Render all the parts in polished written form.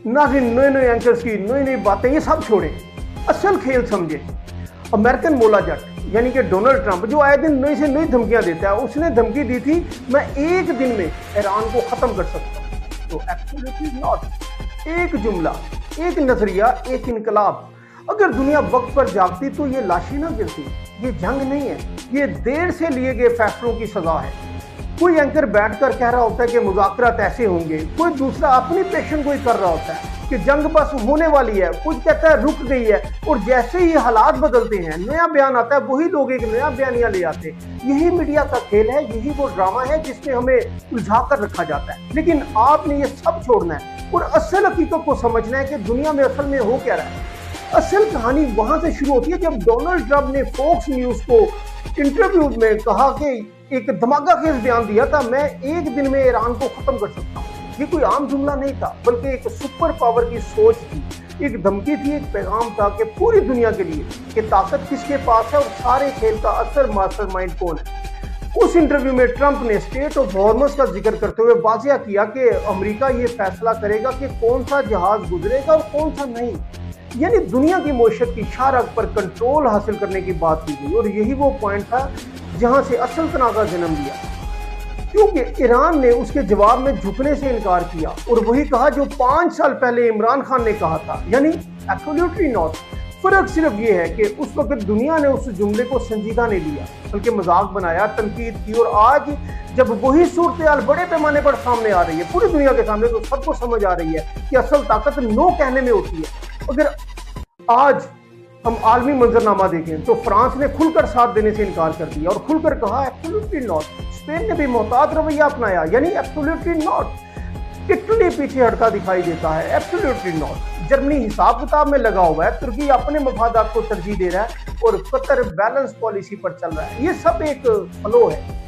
नाज़रीन, नए नए एंकर्स की नई नई बातें ये सब छोड़ें, असल खेल समझे। अमेरिकन मोला जट यानी कि डोनाल्ड ट्रंप जो आए दिन नई से नई धमकियां देता है, उसने धमकी दी थी मैं एक दिन में ईरान को खत्म कर सकता हूं। तो एब्सोल्युटली नॉट। एक जुमला, एक नजरिया, एक इनकलाब। अगर दुनिया वक्त पर जागती तो ये लाशें ना गिरती। ये जंग नहीं है, ये देर से लिए गए फैसलों की सजा है। कोई एंकर बैठकर कह रहा होता है कि मुज़ाकरात ऐसे होंगे, कोई दूसरा अपनी पेशन कोई कर रहा होता है कि जंग बस होने वाली है, कुछ कहता है रुक गई है, और जैसे ही हालात बदलते हैं नया बयान आता है, वही लोग एक नया बयानिया ले आते हैं। यही मीडिया का खेल है, यही वो ड्रामा है जिसमें हमें उलझा कर रखा जाता है। लेकिन आपने ये सब छोड़ना है और असल हकीकत को समझना है कि दुनिया में असल में हो क्या रहा है। असल कहानी वहां से शुरू होती है जब डोनाल्ड ट्रंप ने फॉक्स न्यूज को इंटरव्यू में कहा कि एक धमाका खेज बयान दिया था, मैं एक दिन में ईरान को खत्म कर सकता हूँ। ये कोई आम जुमला नहीं था, बल्कि एक सुपर पावर की सोच थी, एक धमकी थी, एक पैगाम था कि पूरी दुनिया के लिए कि ताकत किसके पास है और सारे खेल का असल मास्टरमाइंड कौन है। उस इंटरव्यू में ट्रंप ने स्टेट ऑफ हॉर्मस का जिक्र करते हुए वाज़िया किया कि अमेरिका ये फैसला करेगा कि कौन सा जहाज गुजरेगा और कौन सा नहीं। यानी दुनिया की मईशत की शाहरग पर कंट्रोल हासिल करने की बात की गई, और यही वो पॉइंट था जहां से असल तनाज़ा जन्म लिया, क्योंकि ईरान ने उसके जवाब में झुकने से इनकार किया और वही कहा जो 5 साल पहले इमरान खान ने कहा था, यानी एब्सोल्युटली नॉट। फर्क सिर्फ ये है कि उस वक्त दुनिया ने उस जुमले को संजीदा नहीं लिया, बल्कि मजाक बनाया, तनकीद की, और आज जब वही सूरत बड़े पैमाने पर सामने आ रही है पूरी दुनिया के सामने, तो सबको समझ आ रही है कि असल ताकत नो कहने में होती है। अगर आज हम आलमी मंजरनामा देखें तो फ्रांस ने खुलकर साथ देने से इनकार कर दिया और खुलकर कहा एब्सोल्युटली नॉट। स्पेन ने भी मोहतात रवैया अपनाया, यानी एब्सोल्युटली नॉट। इटली पीछे हटता दिखाई देता है, एब्सोल्युटली नॉट। जर्मनी हिसाब किताब में लगा हुआ है, तुर्की अपने मफादात को तरजीह दे रहा है, और कतर बैलेंस पॉलिसी पर चल रहा है। ये सब एक फ्लो है,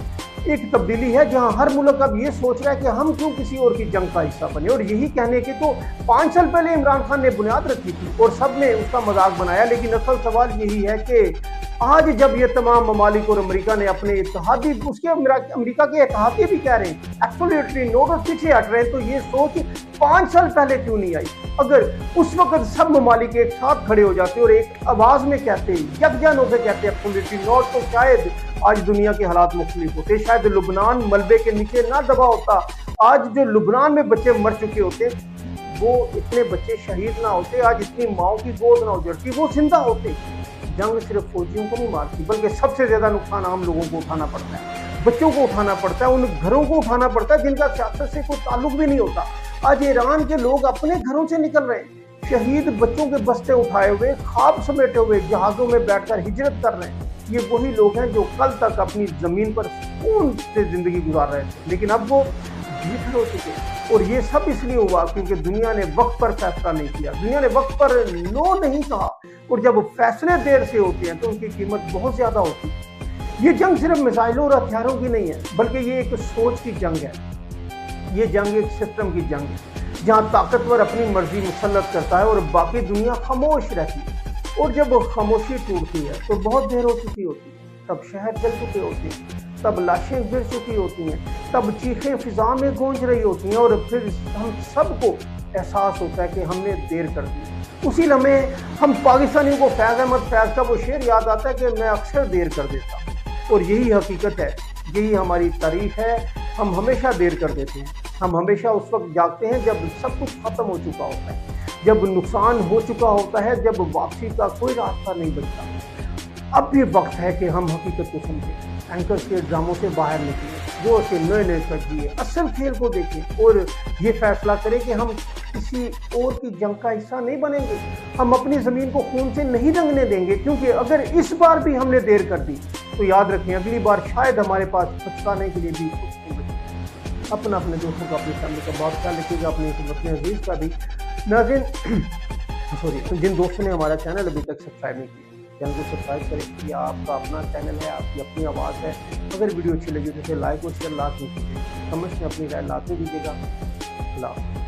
एक तब्दीली है जहां हर मुल्क अब ये सोच रहा है कि हम क्यों किसी और की जंग का हिस्सा बने। और यही कहने के तो 5 साल पहले इमरान खान ने बुनियाद रखी थी और सब ने उसका मजाक बनाया। लेकिन असल सवाल यही है कि आज जब ये तमाम ममालिक और अमेरिका ने अपने इत्तेहादी, उसके अमेरिका के इत्तेहादी भी कह रहे हैं एब्सोल्युटली नॉट और पीछे हट रहे हैं, तो ये सोच 5 साल पहले क्यों नहीं आई। अगर उस वक्त सब ममालिक एक साथ खड़े हो जाते और एक आवाज में कहते, यकजान होकर कहते एब्सोल्युटली नॉट, तो शायद आज दुनिया के हालात मुख्तलिफ होते, शायद लुबनान मलबे के नीचे ना दबा होता। आज जो लुबनान में बच्चे मर चुके होते, वो इतने बच्चे शहीद ना होते, आज इतनी माओ की गोद ना उजड़ती, वो जिंदा होते। जंग सिर्फ फौजियों को नहीं मारती, बल्कि सबसे ज्यादा नुकसान आम लोगों को उठाना पड़ता है, बच्चों को उठाना पड़ता है, उन घरों को उठाना पड़ता है जिनका सियासत से कोई ताल्लुक भी नहीं होता। आज ईरान के लोग अपने घरों से निकल रहे हैं, शहीद बच्चों के बस्ते उठाए हुए, ख्वाब समेटे हुए जहाजों में बैठकर हिजरत कर रहे हैं। ये वही लोग हैं जो कल तक अपनी जमीन पर सुकून से जिंदगी गुजार रहे थे, लेकिन अब वो बेघर हो चुके। और ये सब इसलिए हुआ क्योंकि दुनिया ने वक्त पर फैसला नहीं किया, दुनिया ने वक्त पर नो नहीं कहा। और जब फैसले देर से होते हैं तो उनकी कीमत बहुत ज्यादा होती है। ये जंग सिर्फ मिसाइलों और हथियारों की नहीं है, बल्कि ये एक सोच की जंग है। ये जंग एक सिस्टम की जंग है, जहाँ ताकतवर अपनी मर्जी मुसल्लत करता है और बाकी दुनिया खामोश रहती है। और जब खामोशी टूटती है तो बहुत देर हो चुकी होती है, तब शहर जल चुके होते हैं, तब लाशें गिर चुकी होती हैं, तब चीखें फिजा में गूंज रही होती हैं, और फिर हम सबको एहसास होता है कि हमने देर कर दी। उसी लम्हे हम पाकिस्तानियों को फैज़ अहमद फैज़ का वो शेर याद आता है कि मैं अक्सर देर कर देता हूँ। और यही हकीकत है, यही हमारी तारीफ है। हम हमेशा देर कर देते हैं, हम हमेशा उस वक्त जागते हैं जब सब कुछ खत्म हो चुका होता है, जब नुकसान हो चुका होता है, जब वापसी का कोई रास्ता नहीं बचता। अब भी वक्त है कि हम हकीकत को समझें, एंकर्स के ड्रामों से बाहर निकलें, जो से नए नए तजजिए, असल खेल को देखें और ये फैसला करें कि हम किसी और की जंग का हिस्सा नहीं बनेंगे। हम अपनी ज़मीन को खून से नहीं रंगने देंगे, क्योंकि अगर इस बार भी हमने देर कर दी तो याद रखें अगली बार शायद हमारे पास पछताने के लिए भी कुछ नहीं बचे। अपने दोस्तों का, अपनी फैमिली का बहुत ख्याल रखिएगा, अपने अपने अजीज का भी। नाज़रीन सॉरी, जिन दोस्तों ने हमारा चैनल अभी तक सब्सक्राइब नहीं किया, चैनल को सब्सक्राइब करें। ये आपका अपना चैनल है, आपकी अपनी आवाज़ है। अगर वीडियो अच्छी लगी तो इसे लाइक और शेयर लाजमी कीजिए, कमेंट्स में अपनी राय लाजमी दीजिएगा। अल्लाह।